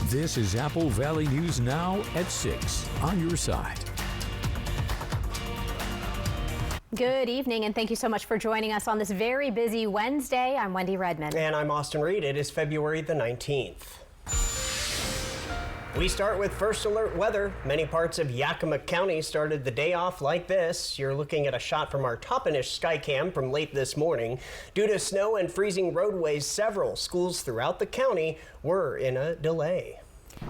This is Apple Valley News Now at 6 on your side. Good evening, and thank you so much for joining us on this very busy Wednesday. I'm Wendy Redmond. And I'm Austin Reed. It is February the 19th. We start with first alert weather. Many parts of Yakima County started the day off like this. You're looking at a shot from our Toppenish Skycam from late this morning. Due to snow and freezing roadways, several schools throughout the county were in a delay.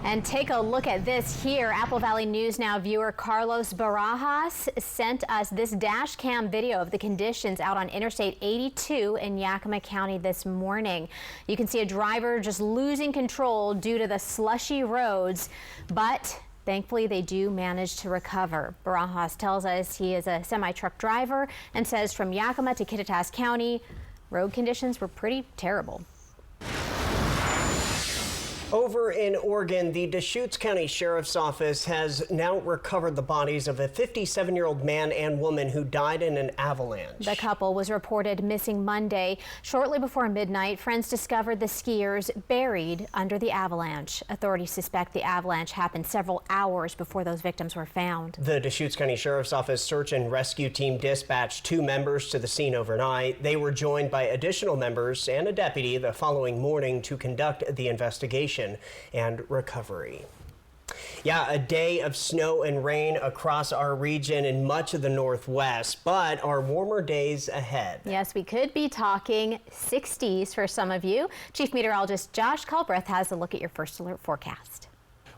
And take a look at this here. Apple Valley News Now viewer Carlos Barajas sent us this dash cam video of the conditions out on Interstate 82 in Yakima County this morning. You can see a driver just losing control due to the slushy roads, but thankfully they do manage to recover. Barajas tells us he is a semi-truck driver and says from Yakima to Kittitas County, road conditions were pretty terrible. Over in Oregon, the Deschutes County Sheriff's Office has now recovered the bodies of a 57-year-old man and woman who died in an avalanche. The couple was reported missing Monday. Shortly before midnight, friends discovered the skiers buried under the avalanche. Authorities suspect the avalanche happened several hours before those victims were found. The Deschutes County Sheriff's Office search and rescue team dispatched 2 members to the scene overnight. They were joined by additional members and a deputy the following morning to conduct the investigation and recovery. Yeah, a day of snow and rain across our region and much of the Northwest, but are warmer days ahead. Yes, we could be talking 60s for some of you. Chief Meteorologist Josh Culbreth has a look at your first alert forecast.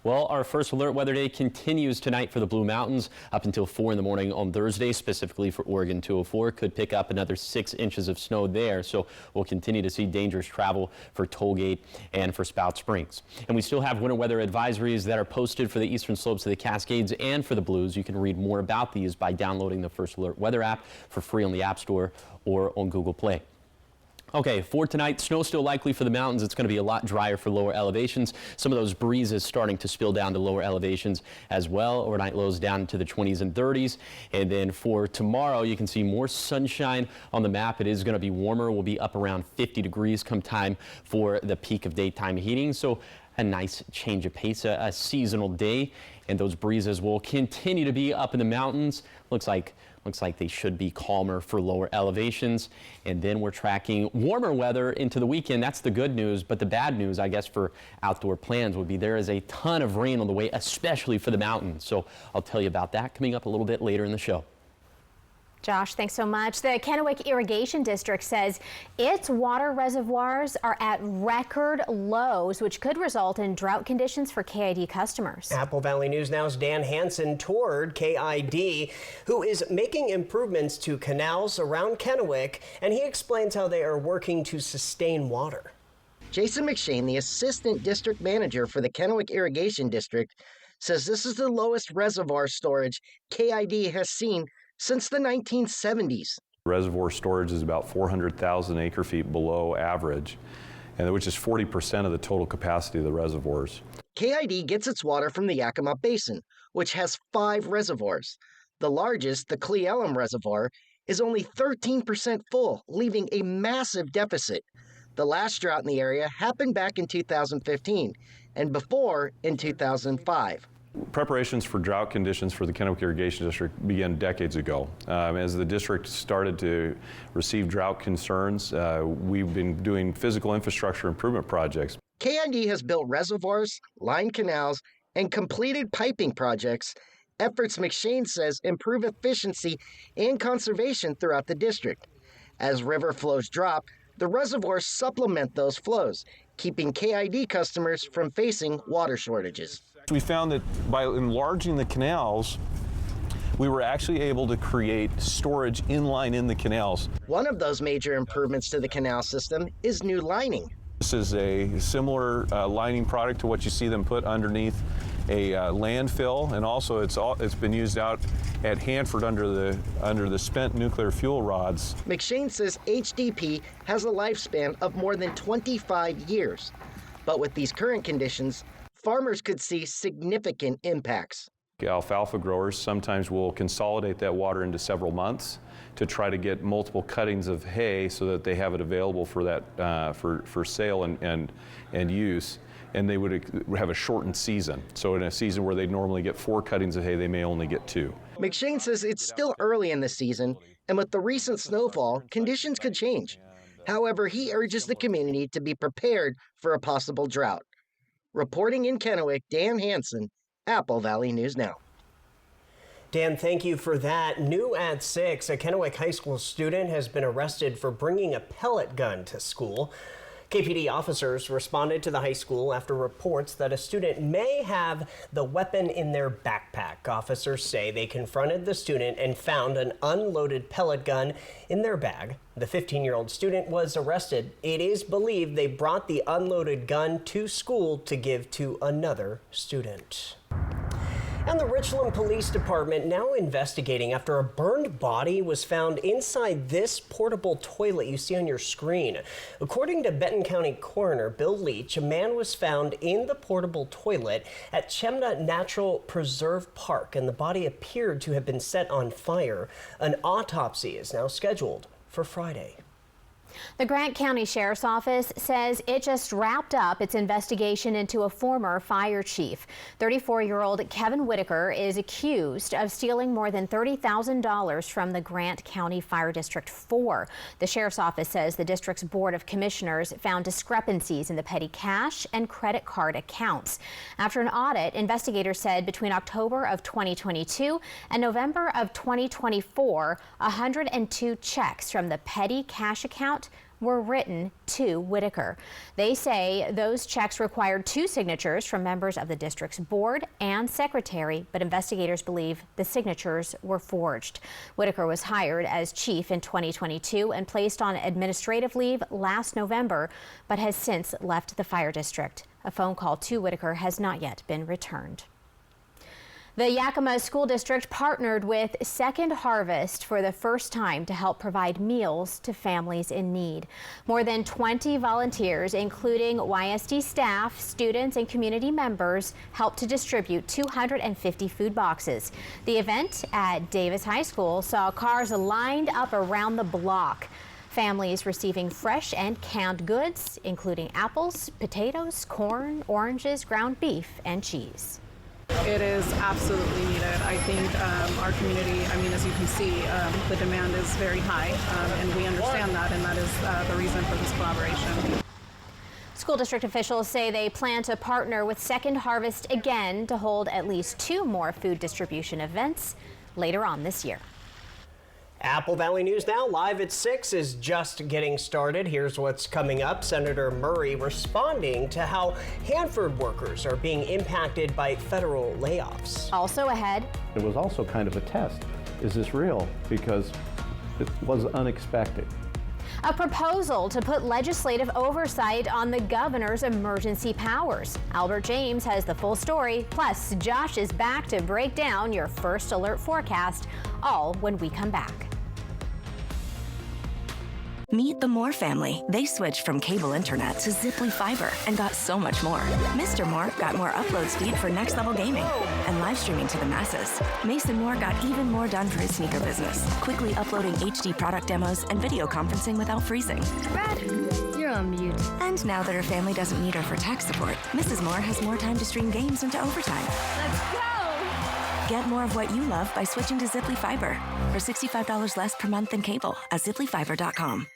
Well, our first alert weather day continues tonight for the Blue Mountains up until 4 in the morning on Thursday, specifically for Oregon 204. Could pick up another 6 inches of snow there, so we'll continue to see dangerous travel for Tollgate and for Spout Springs. And we still have winter weather advisories that are posted for the eastern slopes of the Cascades and for the Blues. You can read more about these by downloading the First Alert Weather app for free on the App Store or on Google Play. Okay, for tonight, snow still likely for the mountains. It's going to be a lot drier for lower elevations. Some of those breezes starting to spill down to lower elevations as well. Overnight lows down to the 20s and 30s. And then for tomorrow, you can see more sunshine on the map. It is going to be warmer. We'll be up around 50 degrees come time for the peak of daytime heating. So a nice change of pace, a seasonal day. And those breezes will continue to be up in the mountains. Looks like they should be calmer for lower elevations. And then we're tracking warmer weather into the weekend. That's the good news. But the bad news, I guess, for outdoor plans would be there is a ton of rain on the way, especially for the mountains. So I'll tell you about that coming up a little bit later in the show. Josh, thanks so much. The Kennewick Irrigation District says its water reservoirs are at record lows, which could result in drought conditions for KID customers. Apple Valley News Now's Dan Hansen toured KID, who is making improvements to canals around Kennewick, and he explains how they are working to sustain water. Jason McShane, the assistant district manager for the Kennewick Irrigation District, says this is the lowest reservoir storage KID has seen since the 1970s. Reservoir storage is about 400,000 acre-feet below average, and which is 40% of the total capacity of the reservoirs. KID gets its water from the Yakima Basin, which has 5 reservoirs. The largest, the Cle Elum Reservoir, is only 13% full, leaving a massive deficit. The last drought in the area happened back in 2015, and before in 2005. Preparations for drought conditions for the Kennewick Irrigation District began decades ago. As the district started to receive drought concerns, we've been doing physical infrastructure improvement projects. KID has built reservoirs, lined canals, and completed piping projects. Efforts, McShane says, improve efficiency and conservation throughout the district. As river flows drop, the reservoirs supplement those flows, keeping KID customers from facing water shortages. We found that by enlarging the canals, we were actually able to create storage inline in the canals. One of those major improvements to the canal system is new lining. This is a similar lining product to what you see them put underneath a landfill, and also it's been used out at Hanford under the spent nuclear fuel rods. McShane says HDP has a lifespan of more than 25 years, but with these current conditions, farmers could see significant impacts. Alfalfa growers sometimes will consolidate that water into several months to try to get multiple cuttings of hay so that they have it available for that for sale and use. and they would have a shortened season. So in a season where they'd normally get 4 cuttings of hay, they may only get 2. McShane says it's still early in the season, and with the recent snowfall, conditions could change. However, he urges the community to be prepared for a possible drought. Reporting in Kennewick, Dan Hansen, Apple Valley News Now. Dan, thank you for that. New at 6, a Kennewick High School student has been arrested for bringing a pellet gun to school. KPD officers responded to the high school after reports that a student may have the weapon in their backpack. Officers say they confronted the student and found an unloaded pellet gun in their bag. The 15-year-old student was arrested. It is believed they brought the unloaded gun to school to give to another student. And the Richland Police Department now investigating after a burned body was found inside this portable toilet you see on your screen. According to Benton County Coroner Bill Leach, a man was found in the portable toilet at Chemna Natural Preserve Park, and the body appeared to have been set on fire. An autopsy is now scheduled for Friday. The Grant County Sheriff's Office says it just wrapped up its investigation into a former fire chief. 34-year-old Kevin Whitaker is accused of stealing more than $30,000 from the Grant County Fire District 4. The Sheriff's Office says the district's Board of Commissioners found discrepancies in the petty cash and credit card accounts. After an audit, investigators said between October of 2022 and November of 2024, 102 checks from the petty cash account were written to Whitaker. They say those checks required 2 signatures from members of the district's board and secretary, but investigators believe the signatures were forged. Whitaker was hired as chief in 2022 and placed on administrative leave last November, but has since left the fire district. A phone call to Whitaker has not yet been returned. The Yakima School District partnered with Second Harvest for the first time to help provide meals to families in need. More than 20 volunteers, including YSD staff, students, and community members, helped to distribute 250 food boxes. The event at Davis High School saw cars lined up around the block. Families receiving fresh and canned goods, including apples, potatoes, corn, oranges, ground beef, and cheese. It is absolutely needed. I think our community, as you can see, the demand is very high, and we understand that, and that is the reason for this collaboration. School district officials say they plan to partner with Second Harvest again to hold at least 2 more food distribution events later on this year. Apple Valley News Now, live at 6, is just getting started. Here's what's coming up. Senator Murray responding to how Hanford workers are being impacted by federal layoffs. Also ahead, it was also kind of a test. Is this real? Because it was unexpected. a proposal to put legislative oversight on the governor's emergency powers. Albert James has the full story. Plus, Josh is back to break down your first alert forecast, all when we come back. Meet the Moore family. They switched from cable internet to Ziply Fiber and got so much more. Mr. Moore got more upload speed for next level gaming and live streaming to the masses. Mason Moore got even more done for his sneaker business, quickly uploading HD product demos and video conferencing without freezing. Brad, you're on mute. And now that her family doesn't need her for tech support, Mrs. Moore has more time to stream games into overtime. Let's go! Get more of what you love by switching to Ziply Fiber for $65 less per month than cable at ziplyfiber.com.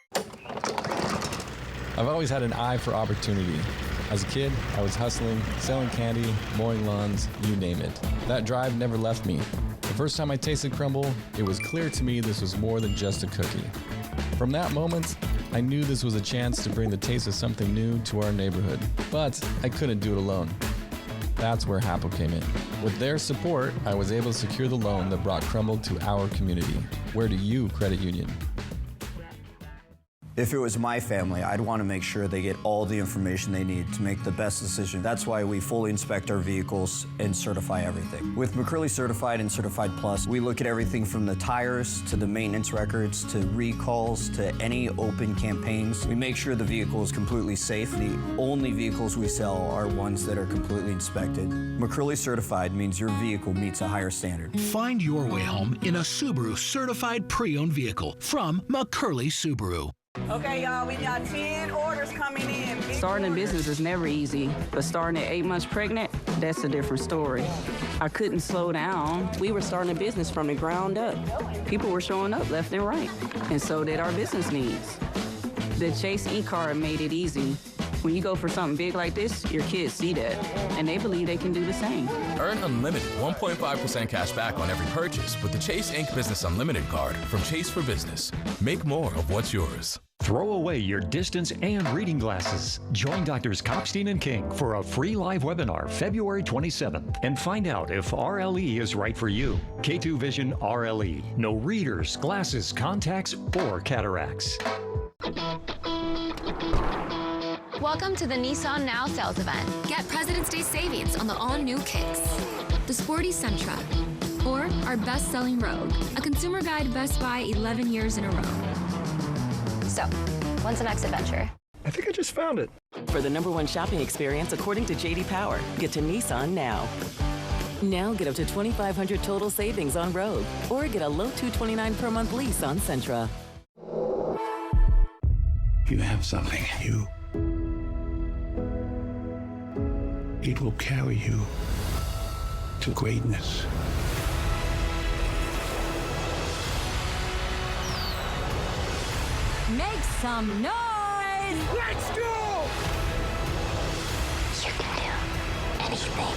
I've always had an eye for opportunity. As a kid, I was hustling, selling candy, mowing lawns, you name it. That drive never left me. The first time I tasted crumble, it was clear to me this was more than just a cookie. From that moment, I knew this was a chance to bring the taste of something new to our neighborhood. But I couldn't do it alone. That's where Happel came in. With their support, I was able to secure the loan that brought Crumble to our community. Where do you credit union? If it was my family, I'd want to make sure they get all the information they need to make the best decision. That's why we fully inspect our vehicles and certify everything. With McCurley Certified and Certified Plus, we look at everything from the tires to the maintenance records to recalls to any open campaigns. We make sure the vehicle is completely safe. The only vehicles we sell are ones that are completely inspected. McCurley Certified means your vehicle meets a higher standard. Find your way home in a Subaru Certified Pre-Owned vehicle from McCurley Subaru. Okay, y'all, we got 10 orders coming in. Starting a business is never easy, but starting at 8 months pregnant, that's a different story. I couldn't slow down. We were starting a business from the ground up. People were showing up left and right, and so did our business needs. The Chase e-card made it easy. When you go for something big like this, your kids see that, and they believe they can do the same. Earn unlimited 1.5% cash back on every purchase with the Chase Inc. Business Unlimited card from Chase for Business. Make more of what's yours. Throw away your distance and reading glasses. Join Drs. Kopstein and King for a free live webinar February 27th and find out if RLE is right for you. K2 Vision RLE. No readers, glasses, contacts, or cataracts. Welcome to the Nissan Now sales event. Get President's Day savings on the all-new Kicks, the sporty Sentra, or our best-selling Rogue, a consumer guide Best Buy 11 years in a row. So, when's the next adventure? I think I just found it. For the #1 shopping experience according to J.D. Power, get to Nissan now. Now get up to $2,500 total savings on Rogue, or get a low $229 per month lease on Sentra. You have something. It will carry you to greatness. Make some noise! Let's go! You can do anything.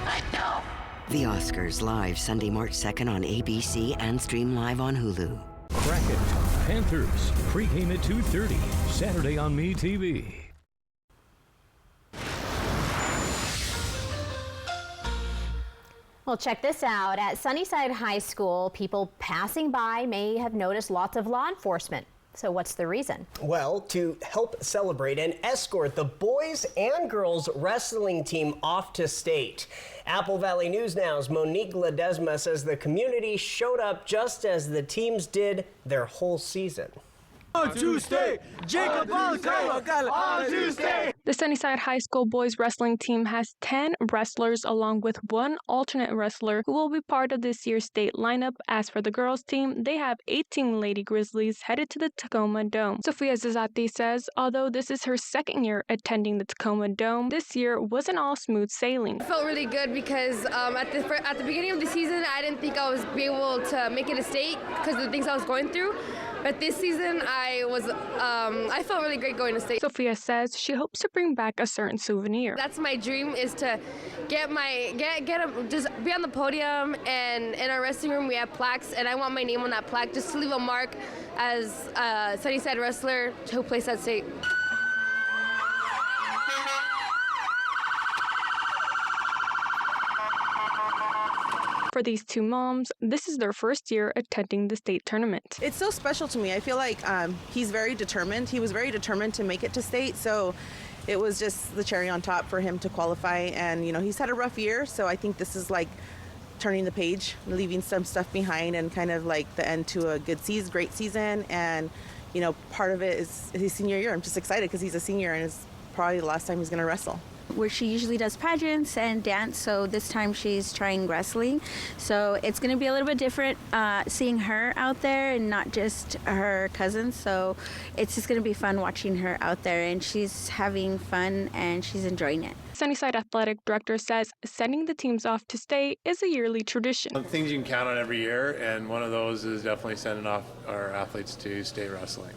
I know. The Oscars live Sunday, March 2nd on ABC and stream live on Hulu. Kraken, Panthers, pregame at 2:30, Saturday on MeTV. Well, check this out. At Sunnyside High School, people passing by may have noticed lots of law enforcement. So what's the reason? Well, to help celebrate and escort the boys and girls wrestling team off to state. Apple Valley News Now's Monique Ledesma says the community showed up just as the teams did their whole season. On Tuesday, Jacob on Tuesday. The Sunnyside High School boys wrestling team has 10 wrestlers along with one alternate wrestler who will be part of this year's state lineup. As for the girls team, they have 18 Lady Grizzlies headed to the Tacoma Dome. Sofia Zazati says, although this is her second year attending the Tacoma Dome, this year wasn't all smooth sailing. I felt really good because at the beginning of the season, I didn't think I was be able to make it a state because of the things I was going through. But this season, I felt really great going to state. Sophia says she hopes to bring back a certain souvenir. That's my dream, is to just be on the podium, and in our wrestling room we have plaques, and I want my name on that plaque just to leave a mark as a Sunnyside wrestler who plays at state. For these two moms, this is their first year attending the state tournament. It's so special to me. I feel like he's very determined. He was very determined to make it to state, so it was just the cherry on top for him to qualify. And, he's had a rough year, so I think this is like turning the page, leaving some stuff behind, and kind of like the end to a good season, great season. And, part of it is his senior year. I'm just excited because he's a senior and it's probably the last time he's going to wrestle. Where she usually does pageants and dance, so this time she's trying wrestling. So it's going to be a little bit different seeing her out there and not just her cousins. So it's just going to be fun watching her out there, and she's having fun and she's enjoying it. Sunnyside Athletic Director says sending the teams off to state is a yearly tradition. Things you can count on every year, and one of those is definitely sending off our athletes to state wrestling.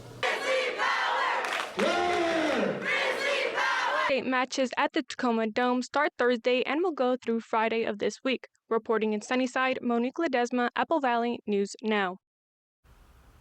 State matches at the Tacoma Dome start Thursday and will go through Friday of this week. Reporting in Sunnyside, Monique Ledesma, Apple Valley News Now.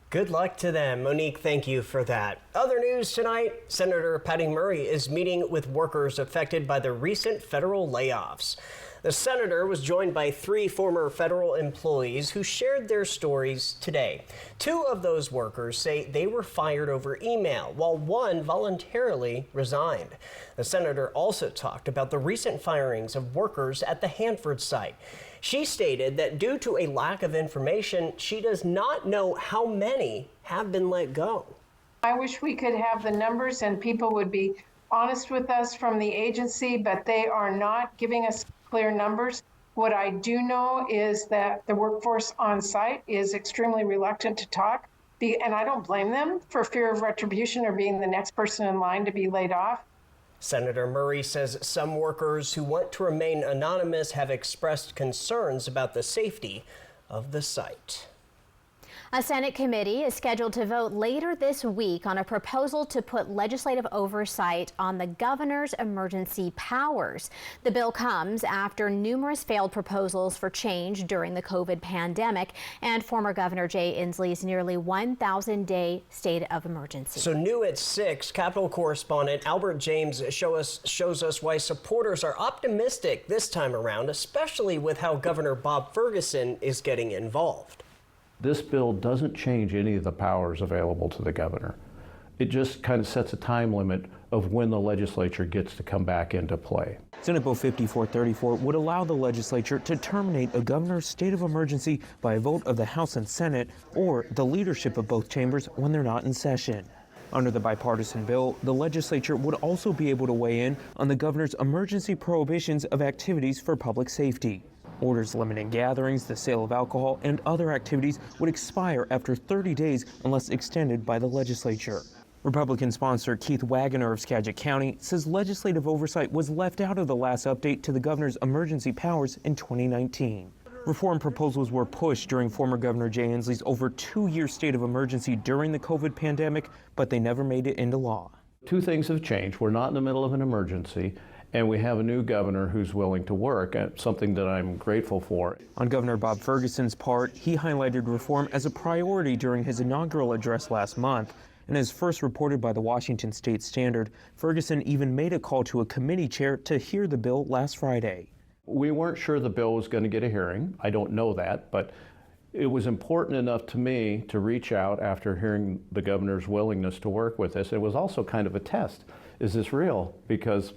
Good luck to them. Monique, thank you for that. Other news tonight, Senator Patty Murray is meeting with workers affected by the recent federal layoffs. The senator was joined by 3 former federal employees who shared their stories today. 2 of those workers say they were fired over email, while 1 voluntarily resigned. The senator also talked about the recent firings of workers at the Hanford site. She stated that due to a lack of information, she does not know how many have been let go. I wish we could have the numbers and people would be honest with us from the agency, but they are not giving us clear numbers. What I do know is that the workforce on site is extremely reluctant to talk. And I don't blame them for fear of retribution or being the next person in line to be laid off. Senator Murray says some workers who want to remain anonymous have expressed concerns about the safety of the site. A Senate committee is scheduled to vote later this week on a proposal to put legislative oversight on the governor's emergency powers. The bill comes after numerous failed proposals for change during the COVID pandemic and former Governor Jay Inslee's nearly 1,000-day state of emergency. So new at 6, Capitol correspondent Albert James shows us why supporters are optimistic this time around, especially with how Governor Bob Ferguson is getting involved. This bill doesn't change any of the powers available to the governor. It just kind of sets a time limit of when the legislature gets to come back into play. Senate Bill 5434 would allow the legislature to terminate a governor's state of emergency by a vote of the House and Senate or the leadership of both chambers when they're not in session. Under the bipartisan bill, the legislature would also be able to weigh in on the governor's emergency prohibitions of activities for public safety. Orders limiting gatherings, the sale of alcohol, and other activities would expire after 30 days unless extended by the legislature. Republican sponsor Keith Wagoner of Skagit County says legislative oversight was left out of the last update to the governor's emergency powers in 2019. Reform proposals were pushed during former Governor Jay Inslee's over 2-year state of emergency during the COVID pandemic, but they never made it into law. Two things have changed. We're not in the middle of an emergency, and we have a new governor who's willing to work, something that I'm grateful for. On Governor Bob Ferguson's part, he highlighted reform as a priority during his inaugural address last month. And as first reported by the Washington State Standard, Ferguson even made a call to a committee chair to hear the bill last Friday. We weren't sure the bill was going to get a hearing. I don't know that, but it was important enough to me to reach out after hearing the governor's willingness to work with us. It was also kind of a test. Is this real? Because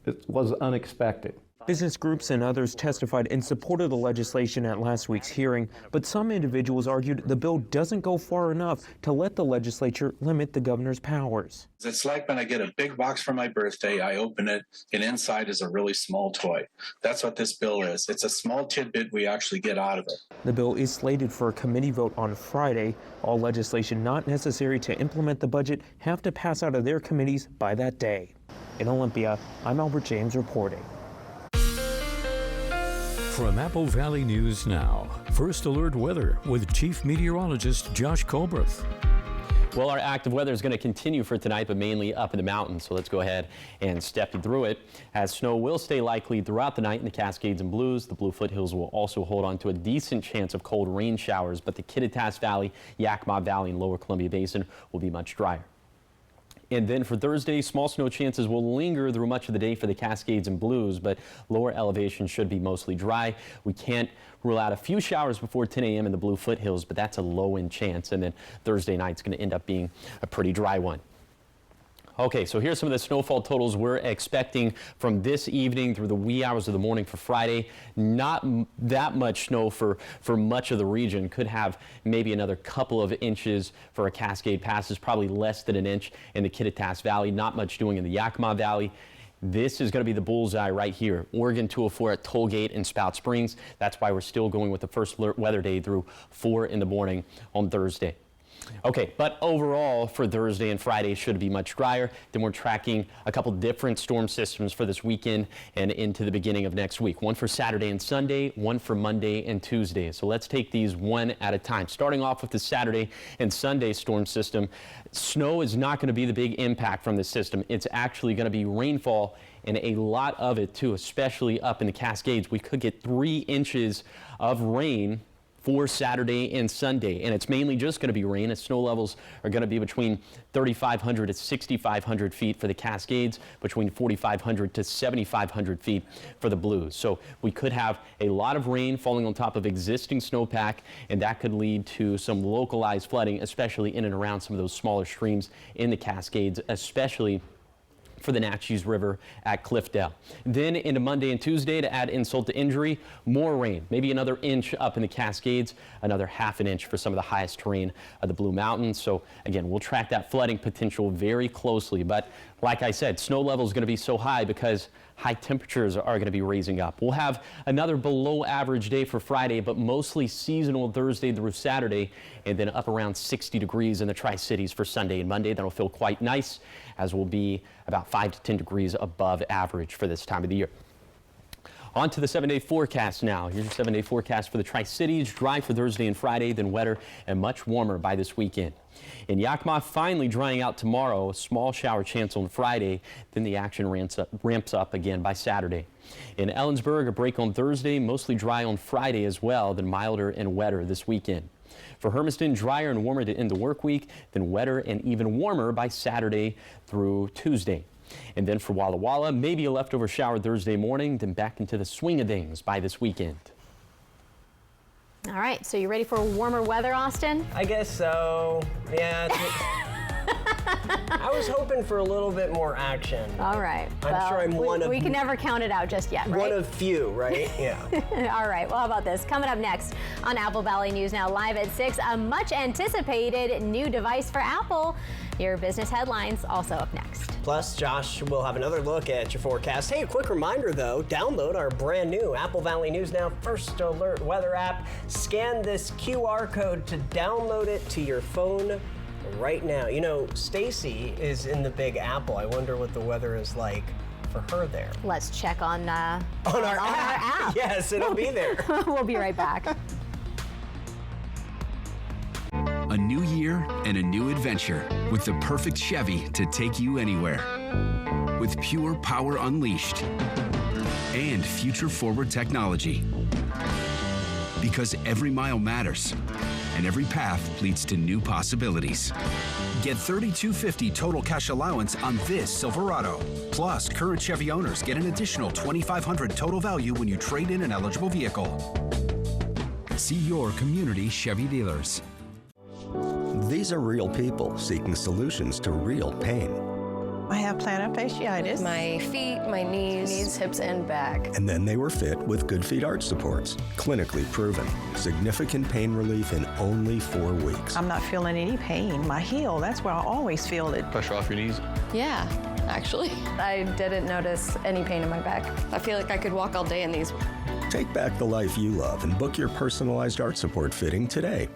it was unexpected. Business groups and others testified in support of the legislation at last week's hearing, but some individuals argued the bill doesn't go far enough to let the legislature limit the governor's powers. It's like when I get a big box for my birthday, I open it, and inside is a really small toy. That's what this bill is. It's a small tidbit we actually get out of it. The bill is slated for a committee vote on Friday. All legislation not necessary to implement the budget have to pass out of their committees by that day. In Olympia, I'm Albert James reporting. From Apple Valley News Now, First Alert Weather with Chief Meteorologist Josh Colbreth. Well, our active weather is going to continue for tonight, but mainly up in the mountains. So let's go ahead and step through it. As snow will stay likely throughout the night in the Cascades and Blues. The Blue Foothills will also hold on to a decent chance of cold rain showers, but the Kittitas Valley, Yakima Valley, and Lower Columbia Basin will be much drier. And then for Thursday, small snow chances will linger through much of the day for the Cascades and Blues, but lower elevations should be mostly dry. We can't rule out a few showers before 10 a.m. in the Blue Foothills, but that's a low-end chance. And then Thursday night's going to end up being a pretty dry one. Okay, so here's some of the snowfall totals we're expecting from this evening through the wee hours of the morning for Friday. Not that much snow for much of the region. Could have maybe another couple of inches for a Cascade Passes, probably less than an inch in the Kittitas Valley. Not much doing in the Yakima Valley. This is going to be the bullseye right here. Oregon 204 at Tollgate and Spout Springs. That's why we're still going with the first alert weather day through 4 in the morning on Thursday. Okay, but overall for Thursday and Friday should be much drier. Then we're tracking a couple different storm systems for this weekend and into the beginning of next week. One for Saturday and Sunday, one for Monday and Tuesday. So let's take these one at a time. Starting off with the Saturday and Sunday storm system. Snow is not going to be the big impact from this system. It's actually going to be rainfall, and a lot of it too, especially up in the Cascades. We could get 3 inches of rain for Saturday and Sunday, and it's mainly just going to be rain. As snow levels are going to be between 3,500 to 6,500 feet for the Cascades, between 4,500 to 7,500 feet for the Blues. So we could have a lot of rain falling on top of existing snowpack, and that could lead to some localized flooding, especially in and around some of those smaller streams in the Cascades, especially for the Natchez River at Cliffdale. Then into Monday and Tuesday, to add insult to injury, more rain, maybe another inch up in the Cascades, another ½ an inch for some of the highest terrain of the Blue Mountains. So again, we'll track that flooding potential very closely. But like I said, snow level is going to be so high because high temperatures are going to be raising up. We'll have another below average day for Friday, but mostly seasonal Thursday through Saturday, and then up around 60 degrees in the Tri-Cities for Sunday and Monday. That'll feel quite nice, as will be about 5 to 10 degrees above average for this time of the year. On to the 7-day forecast now. Here's your 7-day forecast for the Tri-Cities. Dry for Thursday and Friday, then wetter and much warmer by this weekend. In Yakima, finally drying out tomorrow. A small shower chance on Friday. Then the action ramps up again by Saturday. In Ellensburg, a break on Thursday. Mostly dry on Friday as well, then milder and wetter this weekend. For Hermiston, drier and warmer to end the work week, then wetter and even warmer by Saturday through Tuesday. And then for Walla Walla, maybe a leftover shower Thursday morning, then back into the swing of things by this weekend. All right, so you ready for warmer weather, Austin? I guess so. Yeah. I was hoping for a little bit more action. All right. I'm sure I'm one of... We can never count it out just yet, right? One of few, right? Yeah. All right. Well, how about this? Coming up next on Apple Valley News Now live at 6, a much anticipated new device for Apple. Your business headlines also up next. Plus, Josh will have another look at your forecast. Hey, a quick reminder though, download our brand new Apple Valley News Now First Alert weather app. Scan this QR code to download it to your phone right now. You know, Stacy is in the Big Apple. I wonder what the weather is like for her there. Let's check on our app. Yes, it'll be there. We'll be right back. A new year and a new adventure with the perfect Chevy to take you anywhere. With pure power unleashed and future-forward technology. Because every mile matters and every path leads to new possibilities. Get $3,250 total cash allowance on this Silverado. Plus, current Chevy owners get an additional $2,500 total value when you trade in an eligible vehicle. See your community Chevy dealers. These are real people seeking solutions to real pain. I have plantar fasciitis. My feet, my knees, hips, and back. And then they were fit with Good Feet arch supports. Clinically proven. Significant pain relief in only 4 weeks. I'm not feeling any pain. My heel, that's where I always feel it. Pressure off your knees? Yeah, actually. I didn't notice any pain in my back. I feel like I could walk all day in these. Take back the life you love and book your personalized arch support fitting today.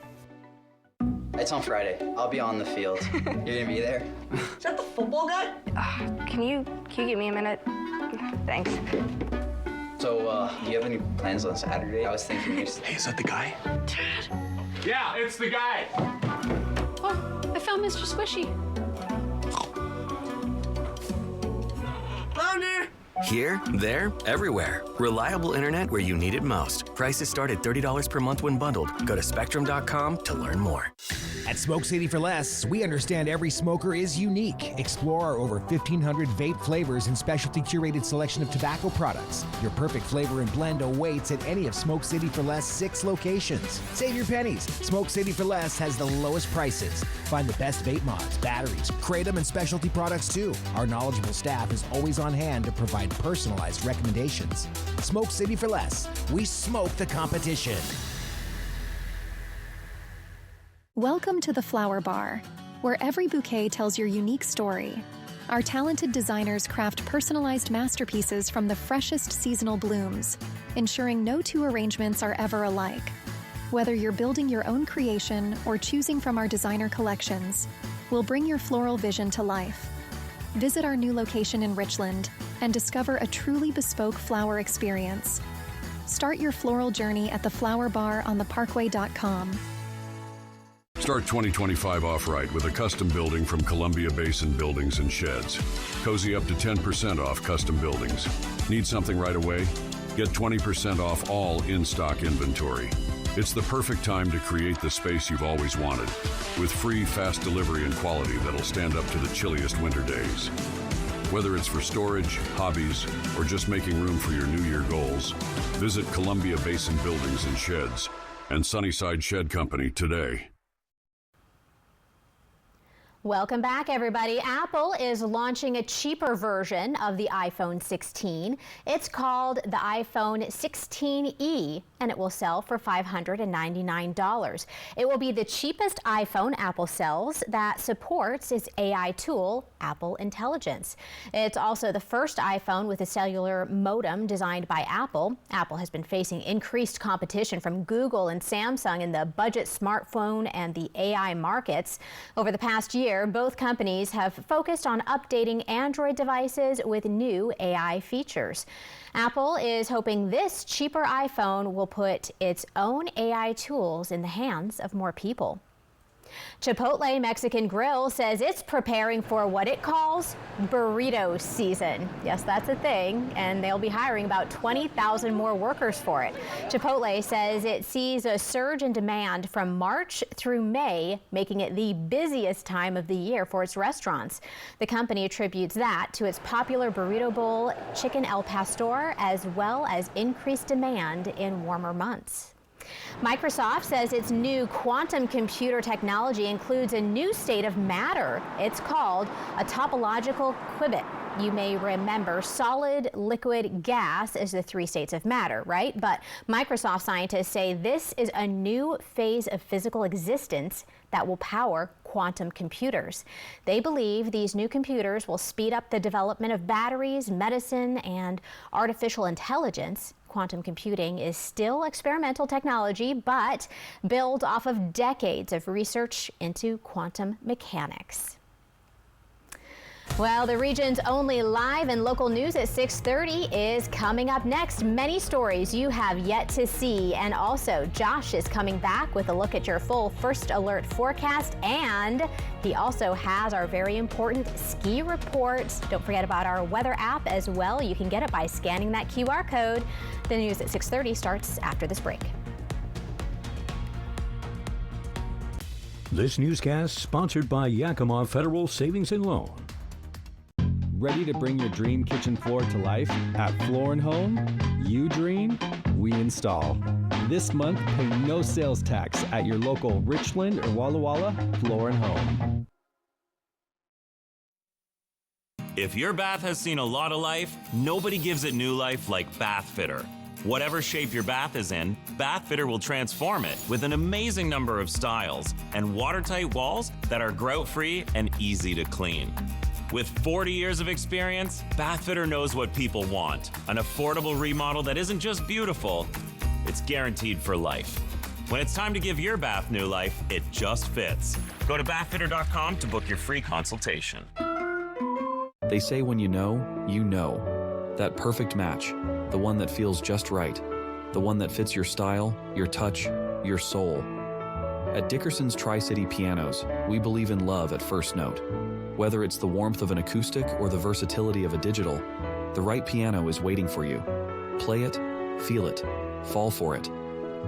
It's on Friday. I'll be on the field. You're gonna be there? Is that the football guy? Can you give me a minute? Thanks. So, do you have any plans on Saturday? I was thinking Hey, is that the guy? Dad. Yeah, it's the guy. Oh, I found Mr. Squishy. Flounder! Here, there, everywhere. Reliable internet where you need it most. Prices start at $30 per month when bundled. Go to Spectrum.com to learn more. At Smoke City for Less, we understand every smoker is unique. Explore our over 1,500 vape flavors and specialty curated selection of tobacco products. Your perfect flavor and blend awaits at any of Smoke City for Less 6 locations. Save your pennies. Smoke City for Less has the lowest prices. Find the best vape mods, batteries, kratom, and specialty products too. Our knowledgeable staff is always on hand to provide personalized recommendations. Smoke City for Less. We smoke the competition. Welcome to the Flower Bar, where every bouquet tells your unique story. Our talented designers craft personalized masterpieces from the freshest seasonal blooms, ensuring no 2 arrangements are ever alike. Whether you're building your own creation or choosing from our designer collections, we'll bring your floral vision to life. Visit our new location in Richland and discover a truly bespoke flower experience. Start your floral journey at the Flower Bar on theparkway.com. Start 2025 off right with a custom building from Columbia Basin Buildings and Sheds. Cozy up to 10% off custom buildings. Need something right away? Get 20% off all in-stock inventory. It's the perfect time to create the space you've always wanted, with free, fast delivery and quality that'll stand up to the chilliest winter days. Whether it's for storage, hobbies, or just making room for your New Year goals, visit Columbia Basin Buildings and Sheds and Sunnyside Shed Company today. Welcome back, everybody. Apple is launching a cheaper version of the iPhone 16. It's called the iPhone 16e, and it will sell for $599. It will be the cheapest iPhone Apple sells that supports its AI tool, Apple Intelligence. It's also the first iPhone with a cellular modem designed by Apple. Apple has been facing increased competition from Google and Samsung in the budget smartphone and the AI markets. Over the past year, both companies have focused on updating Android devices with new AI features. Apple is hoping this cheaper iPhone will put its own AI tools in the hands of more people. Chipotle Mexican Grill says it's preparing for what it calls burrito season. Yes, that's a thing, and they'll be hiring about 20,000 more workers for it. Chipotle says it sees a surge in demand from March through May, making it the busiest time of the year for its restaurants. The company attributes that to its popular burrito bowl, chicken al pastor, as well as increased demand in warmer months. Microsoft says its new quantum computer technology includes a new state of matter. It's called a topological qubit. You may remember solid, liquid, gas as the three states of matter, right? But Microsoft scientists say this is a new phase of physical existence that will power quantum computers. They believe these new computers will speed up the development of batteries, medicine, and artificial intelligence. Quantum computing is still experimental technology, but built off of decades of research into quantum mechanics. Well, the region's only live and local news at 6:30 is coming up next. Many stories you have yet to see. And also, Josh is coming back with a look at your full First Alert forecast. And he also has our very important ski report. Don't forget about our weather app as well. You can get it by scanning that QR code. The news at 6:30 starts after this break. This newscast sponsored by Yakima Federal Savings and Loan. Ready to bring your dream kitchen floor to life? At Floor & Home, you dream, we install. This month, pay no sales tax at your local Richland or Walla Walla Floor & Home. If your bath has seen a lot of life, nobody gives it new life like Bath Fitter. Whatever shape your bath is in, Bath Fitter will transform it with an amazing number of styles and watertight walls that are grout-free and easy to clean. With 40 years of experience, Bath Fitter knows what people want. An affordable remodel that isn't just beautiful, it's guaranteed for life. When it's time to give your bath new life, it just fits. Go to bathfitter.com to book your free consultation. They say when you know, you know. That perfect match, the one that feels just right, the one that fits your style, your touch, your soul. At Dickerson's Tri-City Pianos, we believe in love at first note. Whether it's the warmth of an acoustic or the versatility of a digital, the right piano is waiting for you. Play it, feel it, fall for it.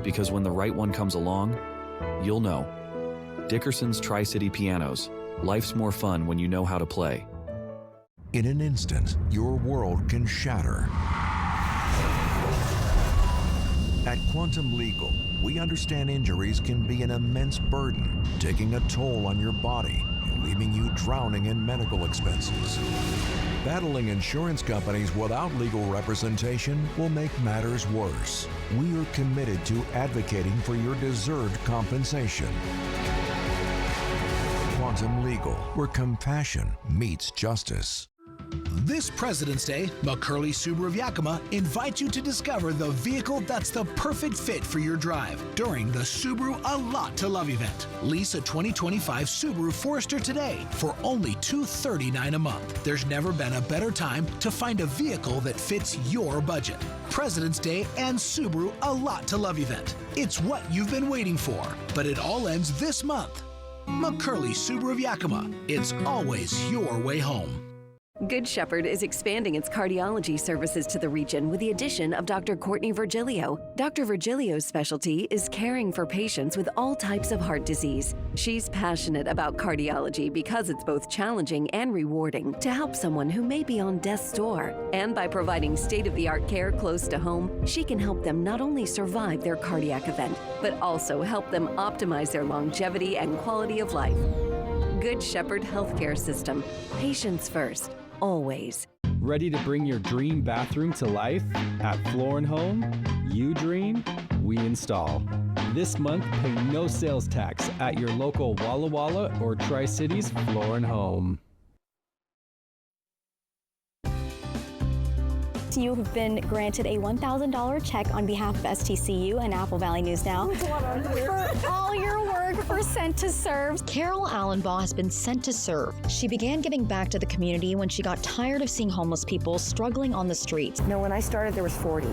Because when the right one comes along, you'll know. Dickerson's Tri-City Pianos. Life's more fun when you know how to play. In an instant, your world can shatter. At Quantum Legal, we understand injuries can be an immense burden, taking a toll on your body and leaving you drowning in medical expenses. Battling insurance companies without legal representation will make matters worse. We are committed to advocating for your deserved compensation. Quantum Legal, where compassion meets justice. This President's Day, McCurley Subaru of Yakima invites you to discover the vehicle that's the perfect fit for your drive during the Subaru A Lot to Love event. Lease a 2025 Subaru Forester today for only $239 a month. There's never been a better time to find a vehicle that fits your budget. President's Day and Subaru A Lot to Love event. It's what you've been waiting for, but it all ends this month. McCurley Subaru of Yakima. It's always your way home. Good Shepherd is expanding its cardiology services to the region with the addition of Dr. Courtney Virgilio. Dr. Virgilio's specialty is caring for patients with all types of heart disease. She's passionate about cardiology because it's both challenging and rewarding to help someone who may be on death's door. And by providing state-of-the-art care close to home, she can help them not only survive their cardiac event, but also help them optimize their longevity and quality of life. Good Shepherd Healthcare System. Patients first, always. Ready to bring your dream bathroom to life? At Floor & Home, you dream, we install. This month, pay no sales tax at your local Walla Walla or Tri-Cities Floor & Home. You have been granted a $1,000 check on behalf of STCU and Apple Valley News Now for all your work for Sent to Serve. Carol Allenbaugh has been sent to serve. She began giving back to the community when she got tired of seeing homeless people struggling on the streets. No, when I started, there was 40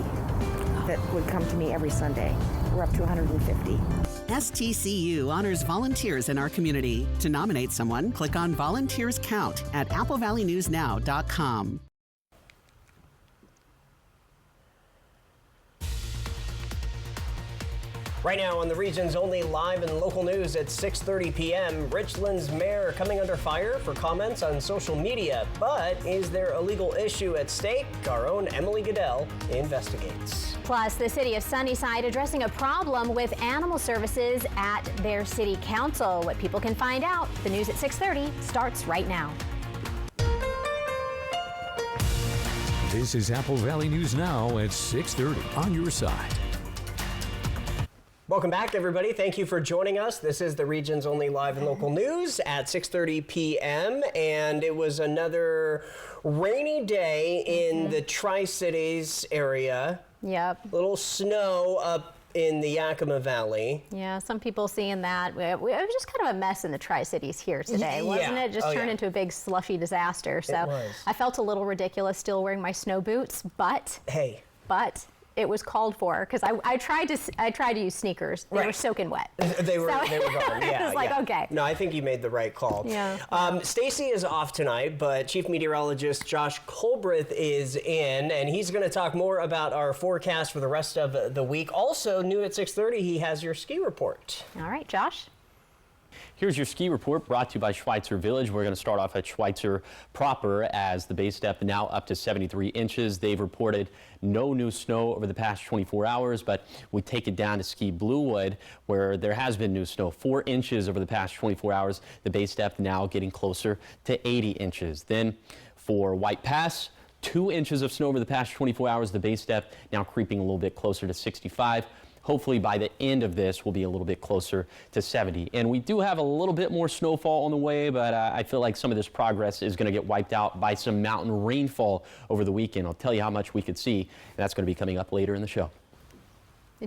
that would come to me every Sunday. We're up to 150. STCU honors volunteers in our community. To nominate someone, click on Volunteers Count at applevalleyNewsNow.com. Right now on the region's only live and local news at 6:30 p.m., Richland's mayor coming under fire for comments on social media. But is there a legal issue at stake? Our own Emily Goodell investigates. Plus, the city of Sunnyside addressing a problem with animal services at their city council. What people can find out. The news at 6:30 starts right now. This is Apple Valley News Now at 6:30 on your side. Welcome back, everybody. Thank you for joining us. This is the region's only live and local news at 6:30 p.m. And it was another rainy day in the Tri-Cities area. Yep. Little snow up in the Yakima Valley. Yeah, some people seeing that. It was just kind of a mess in the Tri-Cities here today, wasn't it? Just turned into a big slushy disaster. So I felt a little ridiculous still wearing my snow boots, but it was called for because I tried to use sneakers. They were soaking wet. They were gone. Yeah, it was like, okay. No, I think you made the right call. Yeah. Stacy is off tonight, but Chief Meteorologist Josh Colbreth is in, and he's going to talk more about our forecast for the rest of the week. Also, new at 6:30, he has your ski report. All right, Josh. Here's your ski report brought to you by Schweitzer Village. We're going to start off at Schweitzer proper as the base depth now up to 73 inches. They've reported no new snow over the past 24 hours, but we take it down to Ski Bluewood where there has been new snow, 4 inches over the past 24 hours. The base depth now getting closer to 80 inches. Then for White Pass, 2 inches of snow over the past 24 hours. The base depth now creeping a little bit closer to 65. Hopefully by the end of this, we'll be a little bit closer to 70. And we do have a little bit more snowfall on the way, but I feel like some of this progress is going to get wiped out by some mountain rainfall over the weekend. I'll tell you how much we could see, and that's going to be coming up later in the show.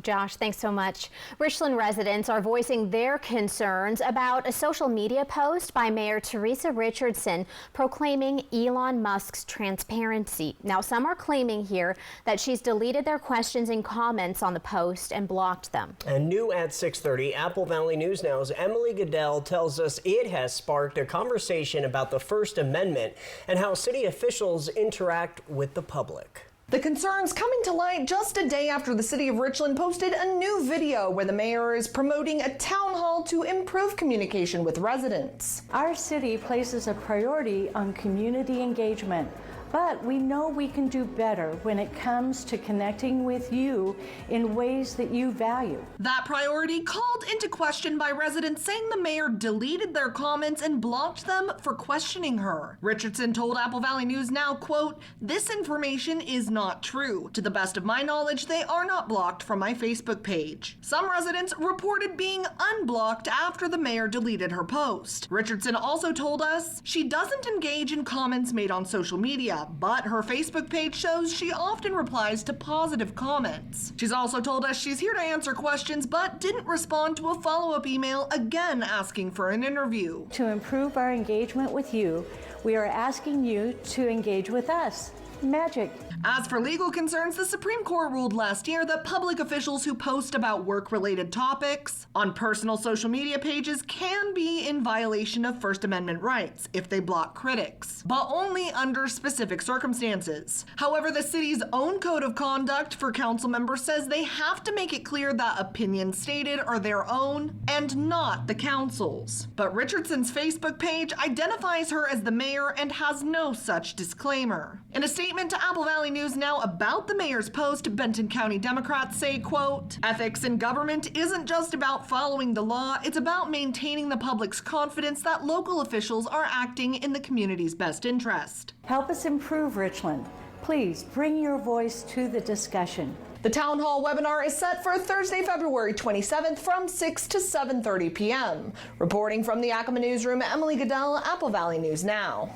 Josh, thanks so much. Richland residents are voicing their concerns about a social media post by Mayor Teresa Richardson proclaiming Elon Musk's transparency. Now, some are claiming here that she's deleted their questions and comments on the post and blocked them. And new at 6:30, Apple Valley News Now's Emily Goodell tells us it has sparked a conversation about the First Amendment and how city officials interact with the public. The concerns coming to light just a day after the city of Richland posted a new video where the mayor is promoting a town hall to improve communication with residents. Our city places a priority on community engagement, but we know we can do better when it comes to connecting with you in ways that you value. That priority called into question by residents saying the mayor deleted their comments and blocked them for questioning her. Richardson told Apple Valley News Now, quote, "This information is not true. To the best of my knowledge, they are not blocked from my Facebook page." Some residents reported being unblocked after the mayor deleted her post. Richardson also told us she doesn't engage in comments made on social media, but her Facebook page shows she often replies to positive comments. She's also told us she's here to answer questions, but didn't respond to a follow-up email again asking for an interview. To improve our engagement with you, we are asking you to engage with us. Magic. As for legal concerns, the Supreme Court ruled last year that public officials who post about work-related topics on personal social media pages can be in violation of First Amendment rights if they block critics, but only under specific specific circumstances. However, the city's own code of conduct for council members says they have to make it clear that opinions stated are their own and not the council's. But Richardson's Facebook page identifies her as the mayor and has no such disclaimer. In a statement to Apple Valley News Now about the mayor's post, Benton County Democrats say, quote, "Ethics in government isn't just about following the law, it's about maintaining the public's confidence that local officials are acting in the community's best interest." Help us improve Richland. Please bring your voice to the discussion. The town hall webinar is set for Thursday, February 27th from 6 to 7:30 p.m. Reporting from the Yakima newsroom, Emily Goodell, Apple Valley News Now.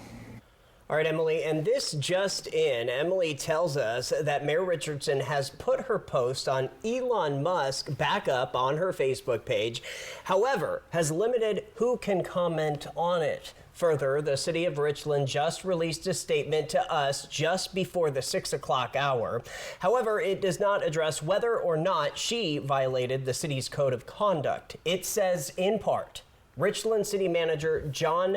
All right, Emily, and this just in, Emily tells us that Mayor Richardson has put her post on Elon Musk back up on her Facebook page, however, has limited who can comment on it. Further, the city of Richland just released a statement to us just before the 6 o'clock hour. However, it does not address whether or not she violated the city's code of conduct. It says, in part, Richland City Manager John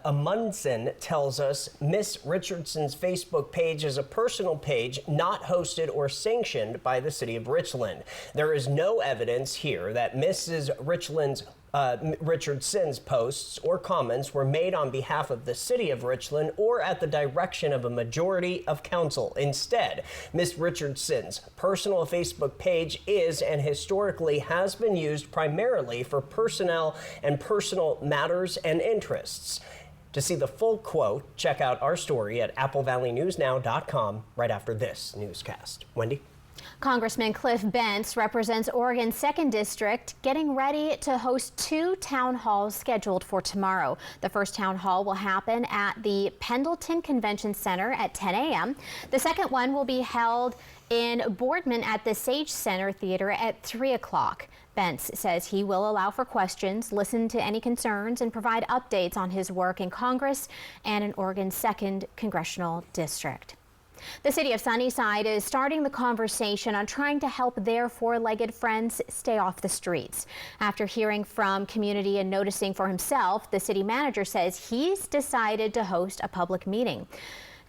Amundsen tells us Miss Richardson's Facebook page is a personal page not hosted or sanctioned by the city of Richland. There is no evidence here that Mrs. Richardson's posts or comments were made on behalf of the city of Richland or at the direction of a majority of council. Instead, Ms. Richardson's personal Facebook page is and historically has been used primarily for personnel and personal matters and interests. To see the full quote, check out our story at applevalleyNewsNow.com right after this newscast. Wendy? Congressman Cliff Bentz represents Oregon's 2nd District, getting ready to host 2 town halls scheduled for tomorrow. The first town hall will happen at the Pendleton Convention Center at 10 a.m. The second one will be held in Boardman at the Sage Center Theater at 3 o'clock. Bentz says he will allow for questions, listen to any concerns, and provide updates on his work in Congress and in Oregon's 2nd Congressional District. The city of Sunnyside is starting the conversation on trying to help their four-legged friends stay off the streets. After hearing from community and noticing for himself, the city manager says he's decided to host a public meeting.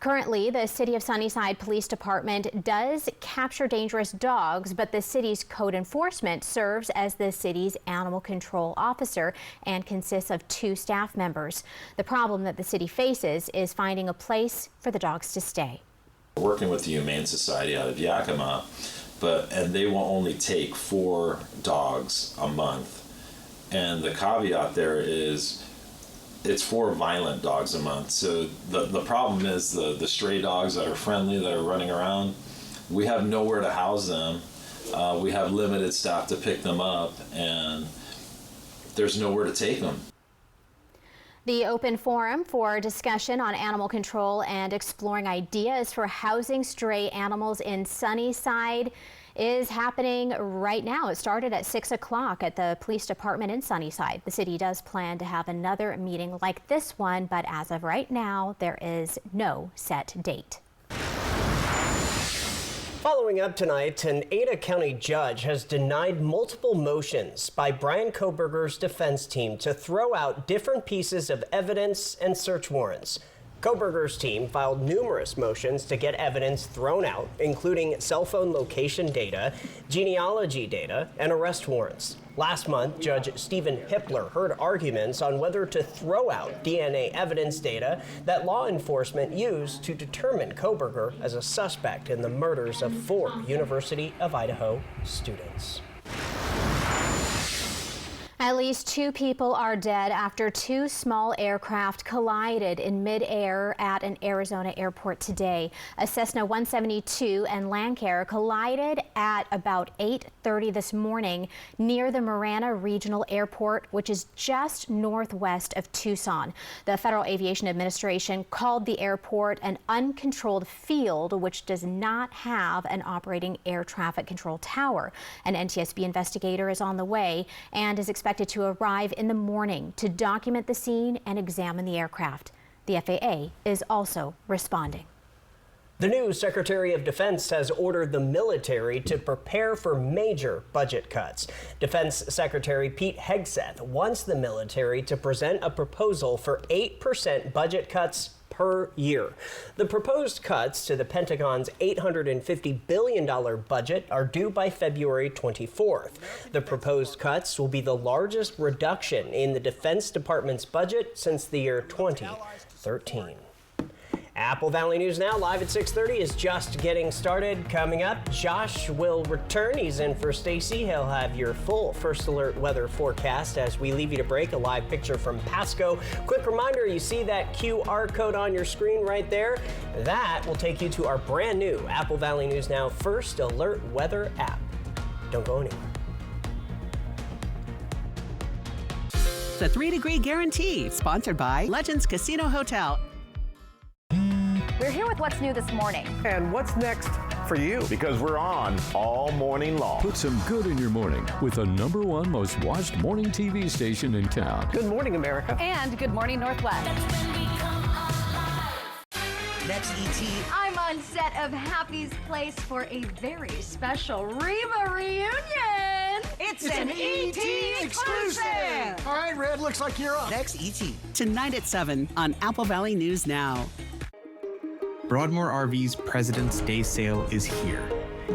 Currently, the City of Sunnyside Police Department does capture dangerous dogs, but the city's code enforcement serves as the city's animal control officer and consists of 2 staff members. The problem that the city faces is finding a place for the dogs to stay. Working with the Humane Society out of Yakima, and they will only take 4 dogs a month. And the caveat there is it's 4 violent dogs a month. So the problem is the stray dogs that are friendly, that are running around, we have nowhere to house them. We have limited staff to pick them up, and there's nowhere to take them. The open forum for discussion on animal control and exploring ideas for housing stray animals in Sunnyside is happening right now. It started at 6 o'clock at the police department in Sunnyside. The city does plan to have another meeting like this one, but as of right now, there is no set date. Following up tonight, an Ada County judge has denied multiple motions by Brian Kohberger's defense team to throw out different pieces of evidence and search warrants. Kohberger's team filed numerous motions to get evidence thrown out, including cell phone location data, genealogy data, and arrest warrants. Last month, Judge Stephen Hippler heard arguments on whether to throw out DNA evidence data that law enforcement used to determine Kohberger as a suspect in the murders of 4 University of Idaho students. At least 2 people are dead after 2 small aircraft collided in midair at an Arizona airport today. A Cessna 172 and Lancair collided at about 8:30 this morning near the Marana Regional Airport, which is just northwest of Tucson. The Federal Aviation Administration called the airport an uncontrolled field, which does not have an operating air traffic control tower. An NTSB investigator is on the way and is expected to arrive in the morning to document the scene and examine the aircraft. The FAA is also responding. The new Secretary of Defense has ordered the military to prepare for major budget cuts. Defense Secretary Pete Hegseth wants the military to present a proposal for 8% budget cuts per year. The proposed cuts to the Pentagon's $850 billion budget are due by February 24th. The proposed cuts will be the largest reduction in the Defense Department's budget since the year 2013. Apple Valley News Now, live at 6:30, is just getting started. Coming up, Josh will return. He's in for Stacy. He'll have your full First Alert weather forecast. As we leave you to break, a live picture from Pasco. Quick reminder, you see that QR code on your screen right there? That will take you to our brand new Apple Valley News Now First Alert weather app. Don't go anywhere. The 3-Degree Guarantee, sponsored by Legends Casino Hotel. We're here with what's new this morning. And what's next for you? Because we're on all morning long. Put some good in your morning with the #1 most watched morning TV station in town. Good morning, America. And Good Morning Northwest. Next ET. I'm on set of Happy's Place for a very special Reba reunion. It's an ET exclusive. All right, Red, looks like you're up. Next ET. Tonight at 7 on Apple Valley News Now. Broadmoor RV's President's Day sale is here,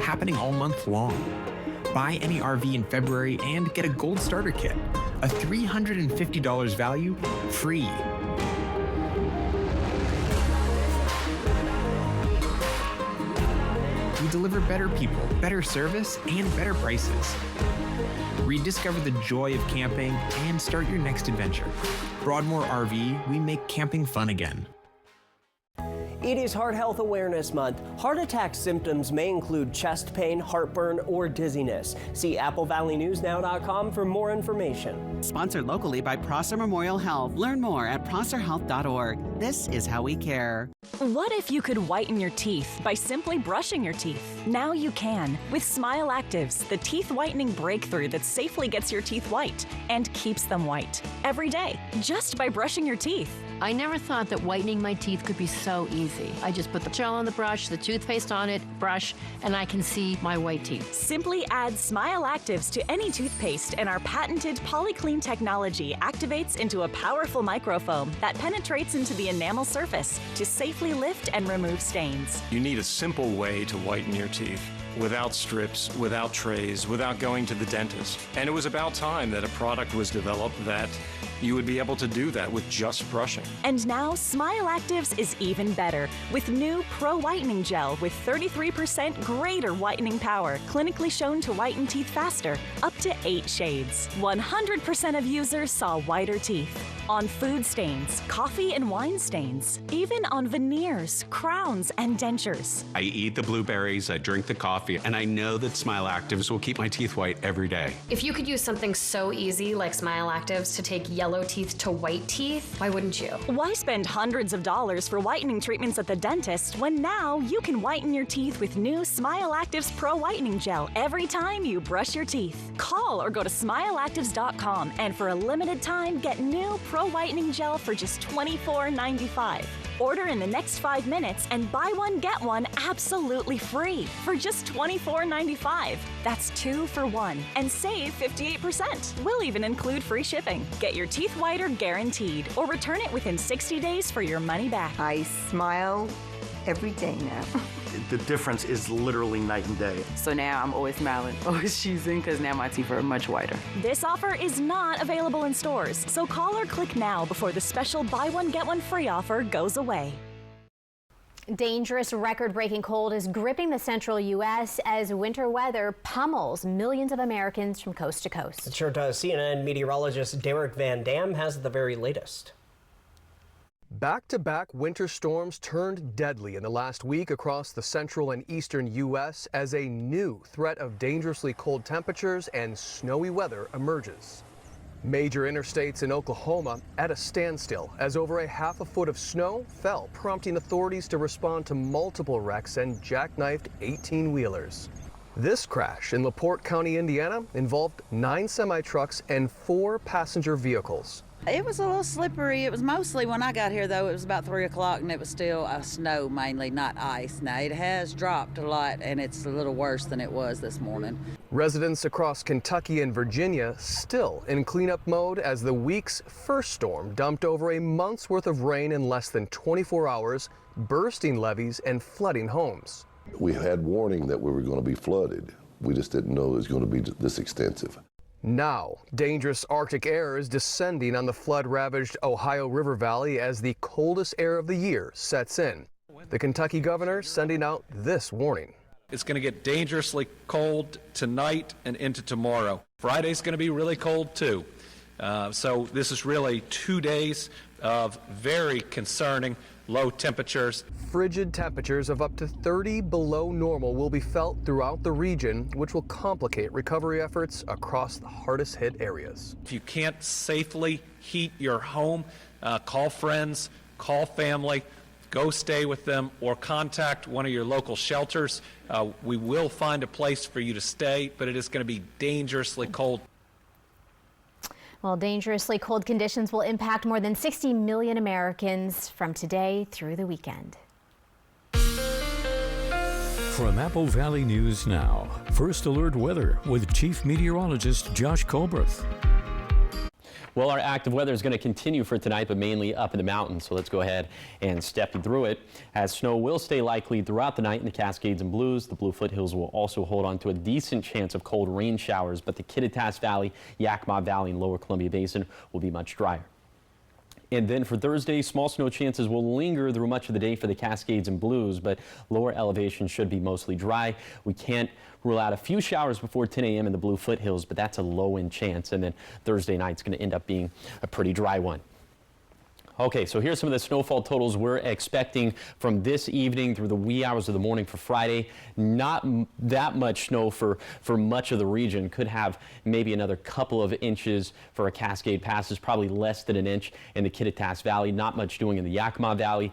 happening all month long. Buy any RV in February and get a gold starter kit, a $350 value, free. We deliver better people, better service, and better prices. Rediscover the joy of camping and start your next adventure. Broadmoor RV, we make camping fun again. It is Heart Health Awareness Month. Heart attack symptoms may include chest pain, heartburn, or dizziness. See AppleValleyNewsNow.com for more information. Sponsored locally by Prosser Memorial Health. Learn more at prosserhealth.org. This is how we care. What if you could whiten your teeth by simply brushing your teeth? Now you can with Smile Actives, the teeth whitening breakthrough that safely gets your teeth white and keeps them white every day, just by brushing your teeth. I never thought that whitening my teeth could be so easy. I just put the gel on the brush, the toothpaste on it, brush, and I can see my white teeth. Simply add Smile Actives to any toothpaste and our patented PolyClean technology activates into a powerful microfoam that penetrates into the enamel surface to safely lift and remove stains. You need a simple way to whiten your teeth. Without strips, without trays, without going to the dentist. And it was about time that a product was developed that you would be able to do that with just brushing. And now Smile Actives is even better with new Pro Whitening Gel with 33% greater whitening power, clinically shown to whiten teeth faster, up to 8 shades. 100% of users saw whiter teeth. On food stains, coffee and wine stains, even on veneers, crowns, and dentures. I eat the blueberries, I drink the coffee, and I know that Smile Actives will keep my teeth white every day. If you could use something so easy like Smile Actives to take yellow teeth to white teeth, why wouldn't you? Why spend hundreds of dollars for whitening treatments at the dentist when now you can whiten your teeth with new Smile Actives Pro Whitening Gel every time you brush your teeth? Call or go to smileactives.com and for a limited time get new Pro Whitening Gel for just $24.95. Order in the next 5 minutes and buy one, get one absolutely free for just $24.95. That's 2 for 1 and save 58%. We'll even include free shipping. Get your teeth whiter guaranteed or return it within 60 days for your money back. I smile every day now. The difference is literally night and day. So now I'm always smiling, always choosing, because now my teeth are much whiter. This offer is not available in stores, so call or click now before the special buy one, get one free offer goes away. Dangerous record-breaking cold is gripping the central U.S. as winter weather pummels millions of Americans from coast to coast. It sure does. CNN meteorologist Derek Van Dam has the very latest. Back-to-back winter storms turned deadly in the last week across the central and eastern U.S. as a new threat of dangerously cold temperatures and snowy weather emerges. Major interstates in Oklahoma at a standstill as over a half a foot of snow fell, prompting authorities to respond to multiple wrecks and jackknifed 18-wheelers. This crash in LaPorte County, Indiana, involved 9 semi-trucks and 4 passenger vehicles. It was a little slippery. It was mostly, when I got here though, it was about 3 o'clock and it was still snow mainly, not ice. Now it has dropped a lot and it's a little worse than it was this morning. Residents across Kentucky and Virginia still in cleanup mode as the week's first storm dumped over a month's worth of rain in less than 24 hours, bursting levees and flooding homes. We had warning that we were going to be flooded. We just didn't know it was going to be this extensive. Now, dangerous Arctic air is descending on the flood-ravaged Ohio River Valley as the coldest air of the year sets in. The Kentucky governor sending out this warning. It's going to get dangerously cold tonight and into tomorrow. Friday's going to be really cold too. So this is really 2 days of very concerning low temperatures. Frigid temperatures of up to 30 below normal will be felt throughout the region, which will complicate recovery efforts across the hardest hit areas. If you can't safely heat your home, call friends, call family, go stay with them, or contact one of your local shelters. We will find a place for you to stay, but it is going to be dangerously cold. Well, dangerously cold conditions will impact more than 60 million Americans from today through the weekend. From Apple Valley News Now, First Alert Weather with Chief Meteorologist Josh Colbert. Well, our active weather is going to continue for tonight, but mainly up in the mountains. So let's go ahead and step you through it. As snow will stay likely throughout the night in the Cascades and Blues, the Blue Foothills will also hold on to a decent chance of cold rain showers, but the Kittitas Valley, Yakima Valley, and Lower Columbia Basin will be much drier. And then for Thursday, small snow chances will linger through much of the day for the Cascades and Blues, but lower elevations should be mostly dry. We can't rule out a few showers before 10 a.m. in the Blue Foothills, but that's a low-end chance. And then Thursday night's going to end up being a pretty dry one. Okay, so here's some of the snowfall totals we're expecting from this evening through the wee hours of the morning for Friday. Not that much snow for much of the region. Could have maybe another couple of inches for a Cascade Passes, probably less than an inch in the Kittitas Valley. Not much doing in the Yakima Valley.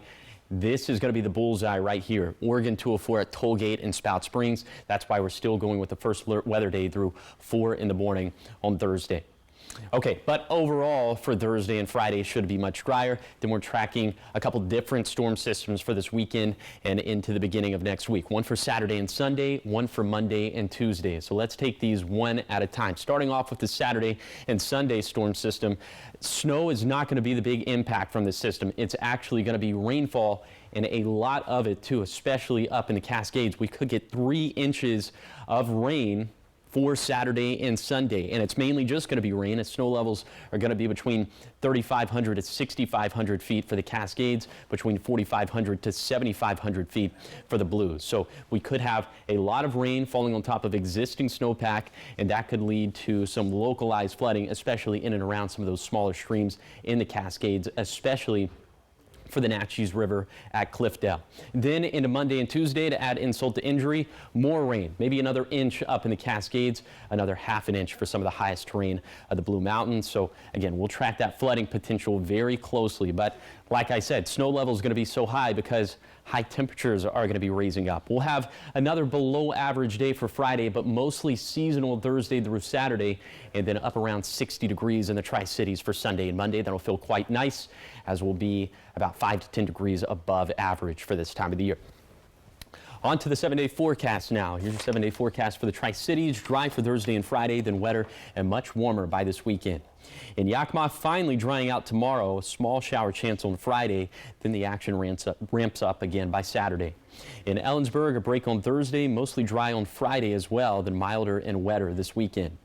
This is going to be the bullseye right here. Oregon 204 at Tollgate and Spout Springs. That's why we're still going with the first alert weather day through 4 in the morning on Thursday. Okay, but overall for Thursday and Friday should be much drier. Then we're tracking a couple different storm systems for this weekend and into the beginning of next week. One for Saturday and Sunday, one for Monday and Tuesday. So let's take these one at a time. Starting off with the Saturday and Sunday storm system. Snow is not going to be the big impact from this system. It's actually going to be rainfall, and a lot of it too, especially up in the Cascades. We could get 3 inches of rain for Saturday and Sunday, and it's mainly just going to be rain as snow levels are going to be between 3,500 to 6,500 feet for the Cascades, between 4,500 to 7,500 feet for the Blues. So we could have a lot of rain falling on top of existing snowpack, and that could lead to some localized flooding, especially in and around some of those smaller streams in the Cascades, especially for the Natchez River at Cliffdale. Then into Monday and Tuesday, to add insult to injury, more rain, maybe another inch up in the Cascades, another ½ an inch for some of the highest terrain of the Blue Mountains. So again, we'll track that flooding potential very closely. But like I said, snow level is going to be so high because high temperatures are going to be raising up. We'll have another below average day for Friday, but mostly seasonal Thursday through Saturday, and then up around 60 degrees in the Tri-Cities for Sunday and Monday. That'll feel quite nice, as will be about 5 to 10 degrees above average for this time of the year. On to the 7-day forecast now. Here's your 7-day forecast for the Tri-Cities. Dry for Thursday and Friday, then wetter and much warmer by this weekend. In Yakima, finally drying out tomorrow. A small shower chance on Friday. Then the action ramps up again by Saturday. In Ellensburg, a break on Thursday. Mostly dry on Friday as well, then milder and wetter this weekend.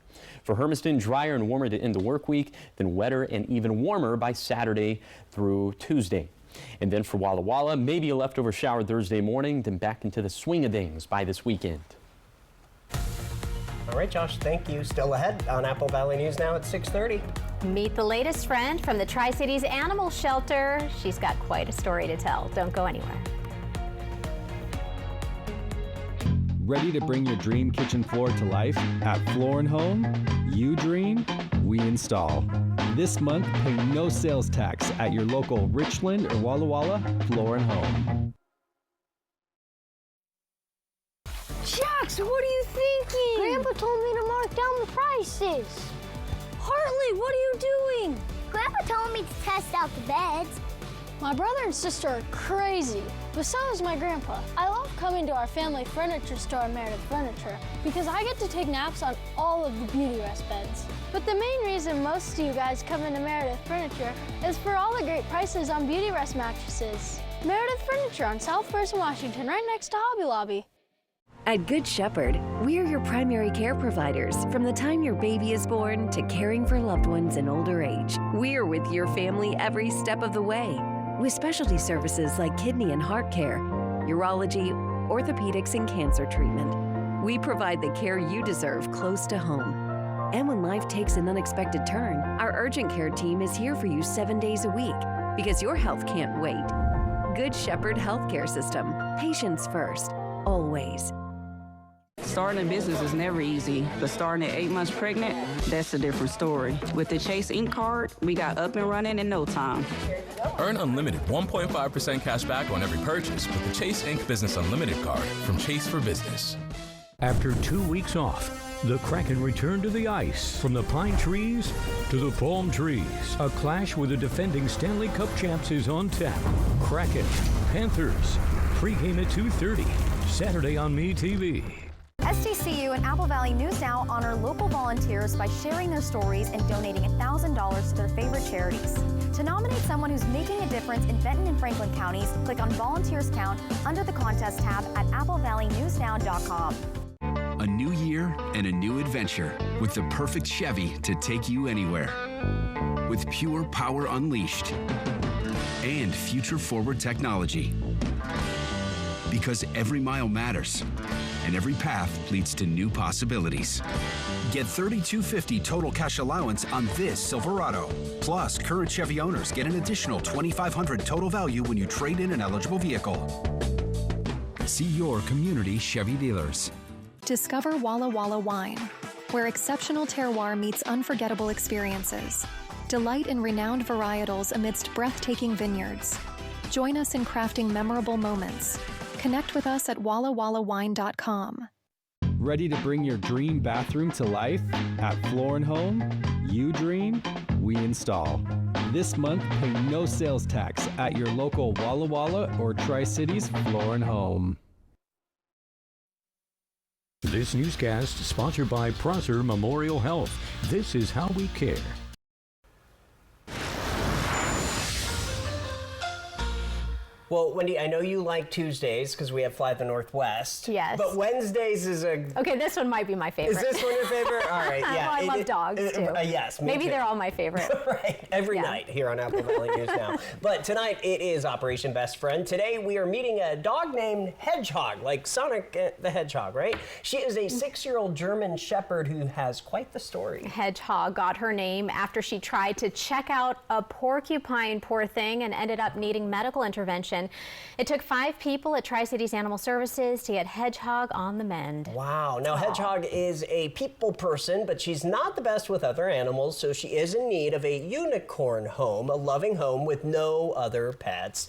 For Hermiston, drier and warmer to end the work week, then wetter and even warmer by Saturday through Tuesday. And then for Walla Walla, maybe a leftover shower Thursday morning, then back into the swing of things by this weekend. All right, Josh, thank you. Still ahead on Apple Valley News Now at 6:30. Meet the latest friend from the Tri-Cities Animal Shelter. She's got quite a story to tell. Don't go anywhere. Ready to bring your dream kitchen floor to life? At Floor & Home, you dream, we install. This month, pay no sales tax at your local Richland or Walla Walla Floor & Home. Jax, what are you thinking? Grandpa told me to mark down the prices. Hartley, what are you doing? Grandpa told me to test out the beds. My brother and sister are crazy, but so is my grandpa. I love coming to our family furniture store, Meredith Furniture, because I get to take naps on all of the Beauty Rest beds. But the main reason most of you guys come into Meredith Furniture is for all the great prices on Beauty Rest mattresses. Meredith Furniture on South First and Washington, right next to Hobby Lobby. At Good Shepherd, we're your primary care providers from the time your baby is born to caring for loved ones in older age. We're with your family every step of the way, with specialty services like kidney and heart care, urology, orthopedics, and cancer treatment. We provide the care you deserve close to home. And when life takes an unexpected turn, our urgent care team is here for you 7 days a week, because your health can't wait. Good Shepherd Healthcare System. Patients first, always. Starting a business is never easy, but starting at 8 months pregnant, that's a different story. With the Chase Ink card, we got up and running in no time. Earn unlimited 1.5% cash back on every purchase with the Chase Ink Business Unlimited card from Chase for Business. After 2 weeks off, the Kraken returned to the ice. From the pine trees to the palm trees, a clash with the defending Stanley Cup champs is on tap. Kraken, Panthers, pregame at 2:30, Saturday on MeTV. STCU and Apple Valley News Now honor local volunteers by sharing their stories and donating $1,000 to their favorite charities. To nominate someone who's making a difference in Benton and Franklin counties, click on Volunteers Count under the contest tab at applevalleynewsnow.com. A new year and a new adventure with the perfect Chevy to take you anywhere. With pure power unleashed and future-forward technology. Because every mile matters and every path leads to new possibilities. Get $3,250 total cash allowance on this Silverado. Plus, current Chevy owners get an additional $2,500 total value when you trade in an eligible vehicle. See your community Chevy dealers. Discover Walla Walla Wine, where exceptional terroir meets unforgettable experiences. Delight in renowned varietals amidst breathtaking vineyards. Join us in crafting memorable moments. Connect with us at wallawallawine.com. Ready to bring your dream bathroom to life? At Floor & Home, you dream, we install. This month, pay no sales tax at your local Walla Walla or Tri-Cities Floor & Home. This newscast is sponsored by Prosser Memorial Health. This is how we care. Well, Wendy, I know you like Tuesdays because we have Fly the Northwest. Yes. But Wednesdays is a... Okay, this one might be my favorite. Is this one your favorite? All right, yeah. Well, I love dogs, too. Yes, me Maybe too. they're all my favorite. Right, every night here on Apple Valley News Now. But tonight it is Operation Best Friend. Today we are meeting a dog named Hedgehog, like Sonic the Hedgehog, right? She is a 6-year-old German Shepherd who has quite the story. Hedgehog got her name after she tried to check out a porcupine, poor thing, and ended up needing medical intervention. It took 5 people at Tri-Cities Animal Services to get Hedgehog on the mend. Wow. Now, Hedgehog is a people person, but she's not the best with other animals, so she is in need of a unicorn home, a loving home with no other pets.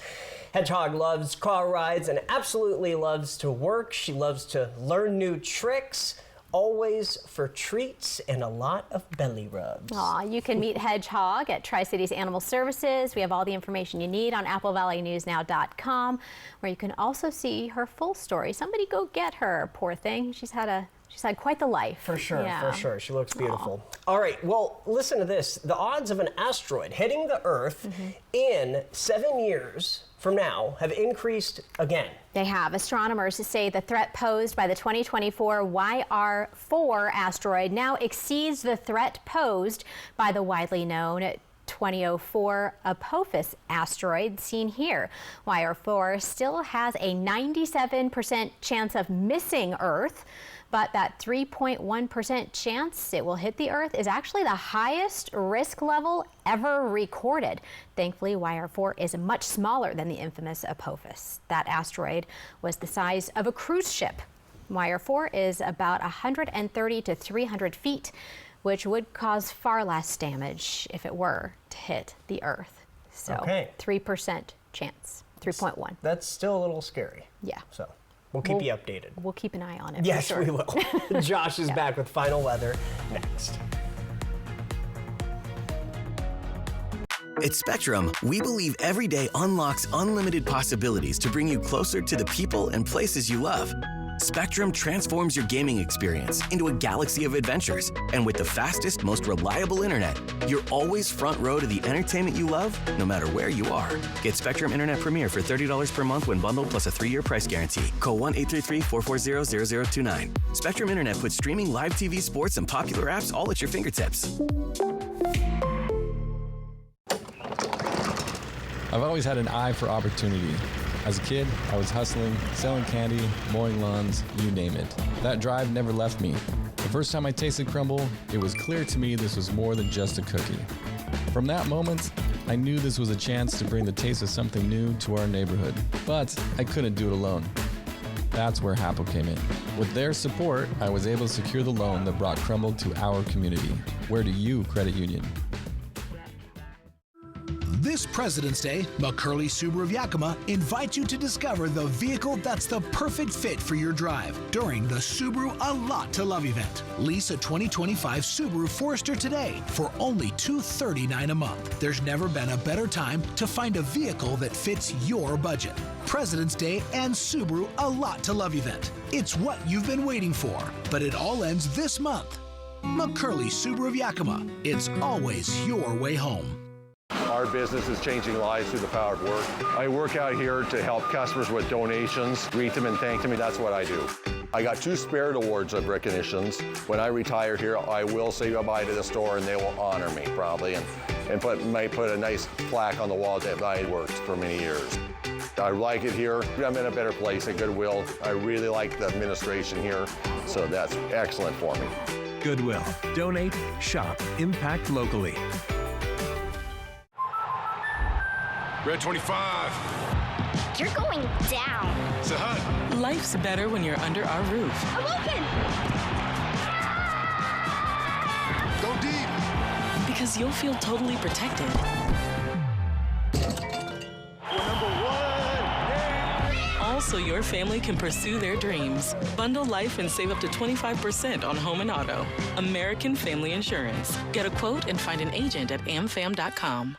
Hedgehog loves car rides and absolutely loves to work. She loves to learn new tricks, always for treats and a lot of belly rubs. Aw, you can meet Hedgehog at Tri-Cities Animal Services. We have all the information you need on applevalleynewsnow.com, where you can also see her full story. Somebody go get her, poor thing. She's had quite the life. For sure, yeah. For sure. She looks beautiful. All right, well, listen to this. The odds of an asteroid hitting the Earth in 7 years from now have increased again. They have. Astronomers say the threat posed by the 2024 YR4 asteroid now exceeds the threat posed by the widely known 2004 Apophis asteroid seen here. YR4 still has a 97% chance of missing Earth, but that 3.1% chance it will hit the Earth is actually the highest risk level ever recorded. Thankfully, YR4 is much smaller than the infamous Apophis. That asteroid was the size of a cruise ship. YR4 is about 130 to 300 feet, which would cause far less damage if it were to hit the Earth. So 3% chance, 3.1. That's still a little scary. Yeah. So we'll keep you updated. We'll keep an eye on it. Yes, for sure. we will. Josh is back with final weather next. At Spectrum, we believe every day unlocks unlimited possibilities to bring you closer to the people and places you love. Spectrum transforms your gaming experience into a galaxy of adventures. And with the fastest, most reliable internet, you're always front row to the entertainment you love, no matter where you are. Get Spectrum Internet Premier for $30 per month when bundled plus a 3-year price guarantee. Call 1-833-440-0029. Spectrum Internet puts streaming live TV, sports, and popular apps all at your fingertips. I've always had an eye for opportunity. As a kid, I was hustling, selling candy, mowing lawns, you name it. That drive never left me. The first time I tasted crumble, it was clear to me this was more than just a cookie. From that moment, I knew this was a chance to bring the taste of something new to our neighborhood. But I couldn't do it alone. That's where Happel came in. With their support, I was able to secure the loan that brought crumble to our community. Where do you credit union? This President's Day, McCurley Subaru of Yakima invites you to discover the vehicle that's the perfect fit for your drive during the Subaru A Lot to Love event. Lease a 2025 Subaru Forester today for only $239 a month. There's never been a better time to find a vehicle that fits your budget. President's Day and Subaru A Lot to Love event. It's what you've been waiting for, but it all ends this month. McCurley Subaru of Yakima. It's always your way home. Our business is changing lives through the power of work. I work out here to help customers with donations, greet them and thank them, and that's what I do. I got 2 Spirit Awards of recognitions. When I retire here, I will say goodbye to the store and they will honor me probably and might put a nice plaque on the wall that I worked for many years. I like it here. I'm in a better place at Goodwill. I really like the administration here, so that's excellent for me. Goodwill. Donate, shop, impact locally. Red 25. You're going down. It's a hut. Life's better when you're under our roof. I'm open. Go deep. Because you'll feel totally protected. We're number 1. Yeah. Also, your family can pursue their dreams. Bundle life and save up to 25% on home and auto. American Family Insurance. Get a quote and find an agent at amfam.com.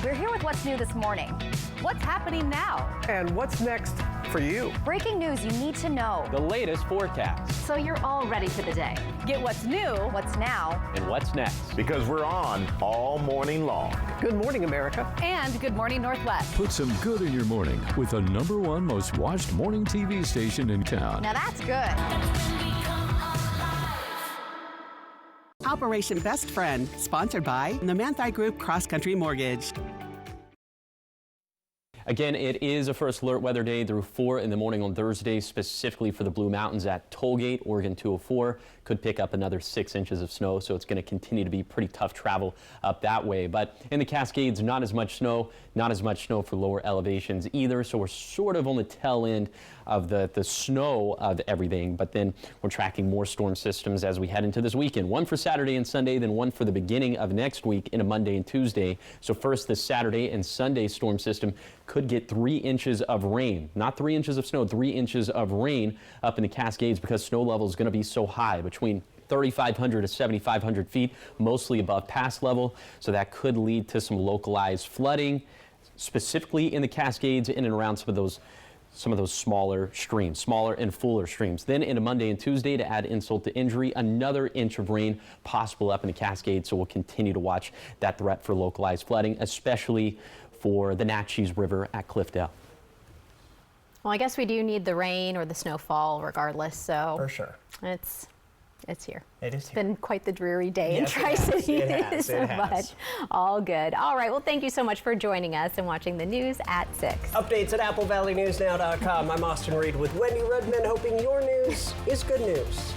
We're here with what's new this morning. What's happening now? And what's next for you? Breaking news you need to know. The latest forecast. So you're all ready for the day. Get what's new, what's now, And what's next? Because we're on all morning long. Good morning, America. and Good Morning Northwest. Put some good in your morning with the #1 most watched morning TV station in town. Now that's good. Operation Best Friend, sponsored by the Manthei Group Cross Country Mortgage. Again, it is a first alert weather day through 4 in the morning on Thursday, specifically for the Blue Mountains at Tollgate. Oregon 204 could pick up another 6 inches of snow, so it's going to continue to be pretty tough travel up that way. But in the Cascades, not as much snow for lower elevations either, so we're sort of on the tail end of the snow of everything, but then we're tracking more storm systems as we head into this weekend. One for Saturday and Sunday, then one for the beginning of next week into Monday and Tuesday. So first, this Saturday and Sunday storm system could get 3 inches of rain, not 3 inches of snow, 3 inches of rain up in the Cascades because snow level is going to be so high, between 3,500 to 7,500 feet, mostly above pass level. So that could lead to some localized flooding, specifically in the Cascades in and around some of those smaller streams, smaller and fuller streams. Then into Monday and Tuesday, to add insult to injury, another inch of rain possible up in the Cascades. So we'll continue to watch that threat for localized flooding, especially for the Natchez River at Cliffdale. Well, I guess we do need the rain or the snowfall regardless, so. For sure. It's here. It is It's been quite the dreary day in Yes, Tri-City. it has. But all good. All right, well, thank you so much for joining us and watching the news at 6. Updates at AppleValleyNewsNow.com. I'm Austin Reed with Wendy Redman, hoping your news is good news.